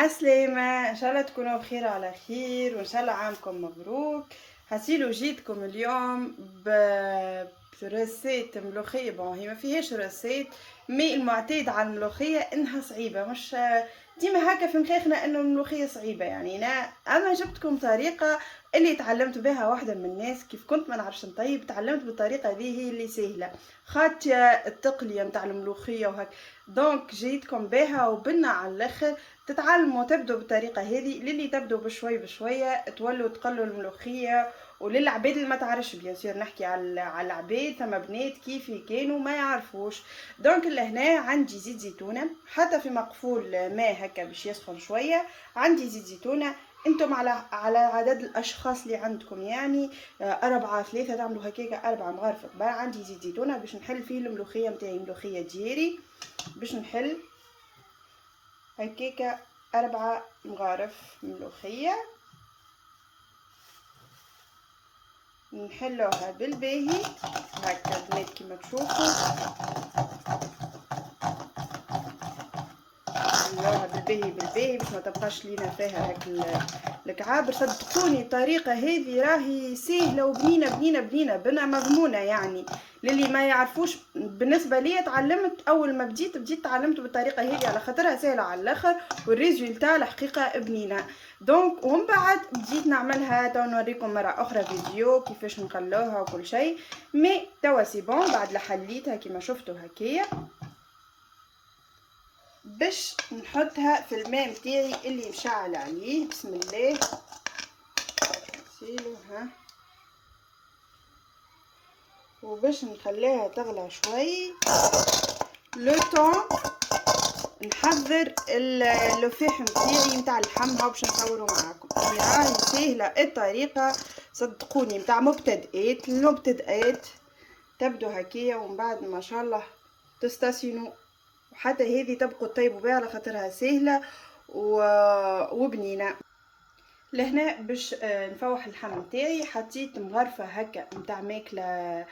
عسلامة، إن شاء الله تكونوا بخير على خير وإن شاء الله عامكم مبروك. هسيلو جيتكم اليوم برسيت ملوخية. بون هي ما فيهاش رسيت، مي المعتاد على الملوخية إنها صعيبة، مش ديما هكا في مخاخنا إنه الملوخية صعيبة. يعني أنا جبتكم طريقة اللي تعلمت بها واحدة من الناس، كيف كنت ما نعرفش نطيب تعلمت بالطريقة ذي، هي اللي سهلة خاطر التقلية متاع الملوخية وهك. دونك جيتكم بها وبنا على الاخر تتعلموا تبدو بالطريقه هذه، للي تبدو بشوي بشويه تولوا تقلوا الملوخيه، وللعباد اللي ما تعرفش بيان سور نحكي على العباد، ثم بنات كيفي كانوا ما يعرفوش. دونك لهنا عندي زيت زيتونه، حتى في مقفول ماء هكا باش يسخن شويه. عندي زيت زيتونه، انتم على عدد الاشخاص اللي عندكم، يعني 4 3 تعملوا هكاكا 4 مغارف كبار. عندي زيت زيتونه باش نحل فيه الملوخيه متاعي، ملوخيه دياري باش نحل هكاكا 4 مغارف ملوخية، نحلوها بالباهي هكا بنات كيما تشوفوا، نحلوها بالباهي باش ما تبقاش لينا فيها هاك الكعابر. صدقوني الطريقة هذه راهي سهلة وبنينة بنينة بنينة بنا مضمونة. يعني للي ما يعرفوش، بالنسبة لي تعلمت أول ما بديت تعلمت بالطريقة هذه على خاطرها سهلة على الآخر والريزولتا الحقيقة بنينة. دونك ومن بعد بديت نعملها، تو نوريكم مرة أخرى فيديو كيفاش نقلوها وكل شيء. مي توا سي بون بعد لحليتها كيما شفتوا هكايا، باش نحطها في الماء متاعي اللي مشعل عليه. بسم الله نسيلوها وباش نخليها تغلى شوي لو طون نحضر اللفاح متاعي متاع اللحم. هاو باش نصورو معاكم، راهي سهله الطريقه صدقوني متاع المبتدئات تبدو هكايا، ومن بعد ما شاء الله تستسينوا. وحتى هذه تبقوا تطيبوا بها على خاطرها سهله وبنينه. لهنا باش نفوح اللحم متاعي، حطيت مغرفه هكا متاع ماكله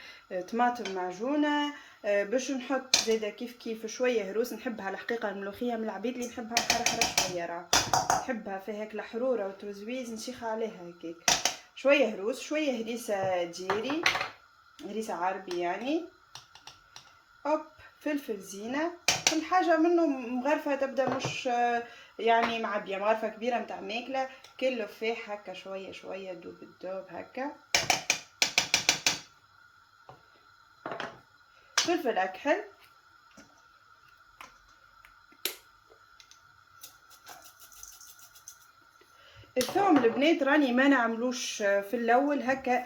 طماطم معجونه، باش نحط زاده كيف شويه هروس. نحبها الحقيقه الملوخيه من العبيد اللي نحبها حرحره شويه، راه نحبها فيها هيك الحروره وتوزويز نشيخ عليها هكاك. شويه هروس، شويه هريسه ديري، هريسه عربي يعني، هوب فلفل زينه. كل حاجه منه مغرفه تبدا مش يعني معبيه، مغرفه كبيره متاع ماكله. كل لفاح هكا شويه شويه دوب الدوب هكا. فلفل اكحل، الثوم البنات راني ما نعملوش في الاول هكا،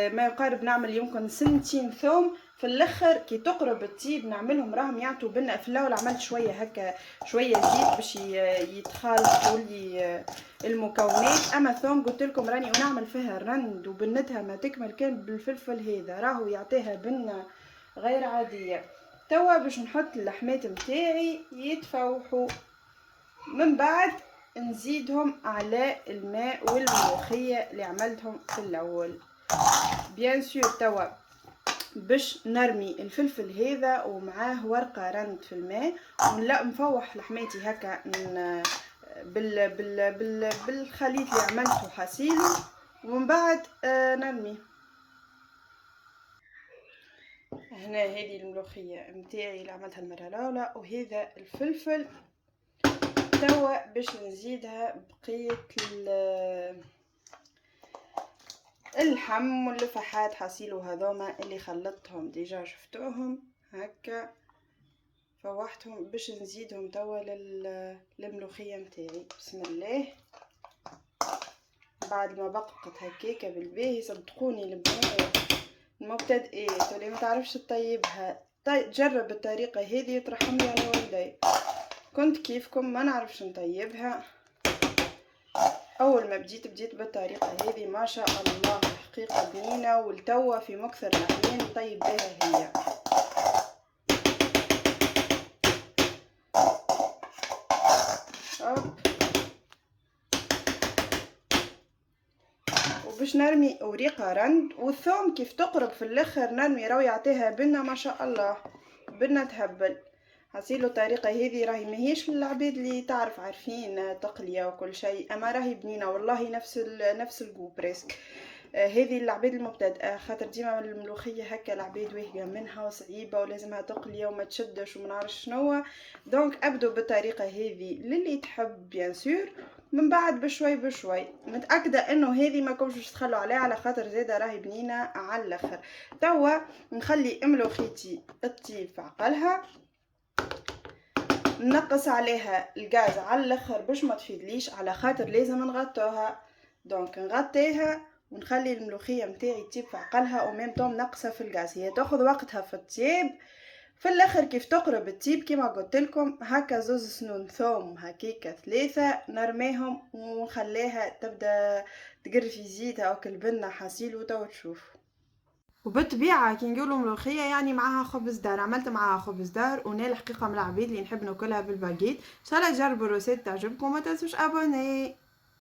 ما يقارب نعمل يمكن سنتين ثوم. في الاخر كي تقرب الطيب نعملهم، راهم يعطوا بنا. في الاول عملت شويه هكا شويه زيت باش يتخلطوا لي المكونات. اما الثوم قلت لكم راني ونعمل فيها رند وبنتها ما تكمل كان بالفلفل هذا، راهو يعطيها بنه غير عاديه. توا باش نحط اللحمات متاعي يتفوحوا، من بعد نزيدهم على الماء والملوخيه اللي عملتهم في الاول. بيان سور توا باش نرمي الفلفل هذا ومعاه ورقه رند في الماء، ونلا نفوح لحماتي هكا بالخليط اللي عملته حسيله، ومن بعد نرمي. هنا هذه الملوخيه متاعي اللي عملتها المره الاولى، وهذا الفلفل. توا باش نزيدها بقية اللحم واللفحات حصيلو هذوما اللي خلطتهم ديجا شفتوهم هكا، فوحتهم باش نزيدهم توا للملوخية متاعي. بسم الله. بعد ما بققت هكاكا بالباهي، صدقوني البنات المبتدئات اللي ما تعرفش تطيبها جرب الطريقة هذه ترحمني على والدي. كنت كيفكم ما نعرفش نطيبها، اول ما بديت بالطريقه هذه ما شاء الله حقيقه بنينه، والتوا في مكثر الاحيان نطيب بها هي. وباش نرمي وريقه رند، والثوم كيف تقرب في الاخر نرمي راهو يعطيها بنه ما شاء الله، بنه تهبل. حسيلو الطريقة هذه راهي ماهيش للعباد اللي تعرف عارفين تقلية وكل شيء، أما راهي بنينة والله نفس الجو بريسك. هذه العباد المبتدئة، خاطر ديما الملوخية هكا العباد واهية منها وصعيبة ولازمها تقلية وما تشدش وما نعرفش شنو. دونك أبدو بالطريقة هذه للي تحب بيان سور، من بعد بشوي بشوي متأكدة انه هذه ما كومش باش تخلوا عليها على خاطر زاده راهي بنينة على الاخر. توا نخلي ملوخيتي تطيب في عقلها، نقص عليها الغاز على الاخر باش ما تفيدليش على خاطر لازم نغطوها. دونك نغطيها ونخلي الملوخيه متاعي تطيب في عقلها وميم طوم نقصها في الغاز، هي تاخذ وقتها في الطياب. في الاخر كيف تقرب الطيب كيما قلت لكم هكا زوز سنون ثوم هكيكا 3 نرميهم ونخليها تبدا تقرفي زيتها او كالبنه حصيل وتو تشوف. وبالطبيعة كي نقولوا ملوخية يعني معاها خبز دار، عملت معاها خبز دار وانا الحقيقة من العبيد اللي نحب ناكلها بالباقيت. ان شاء الله تجربوا الروسيت تعجبكم وما تنسوش ابوني.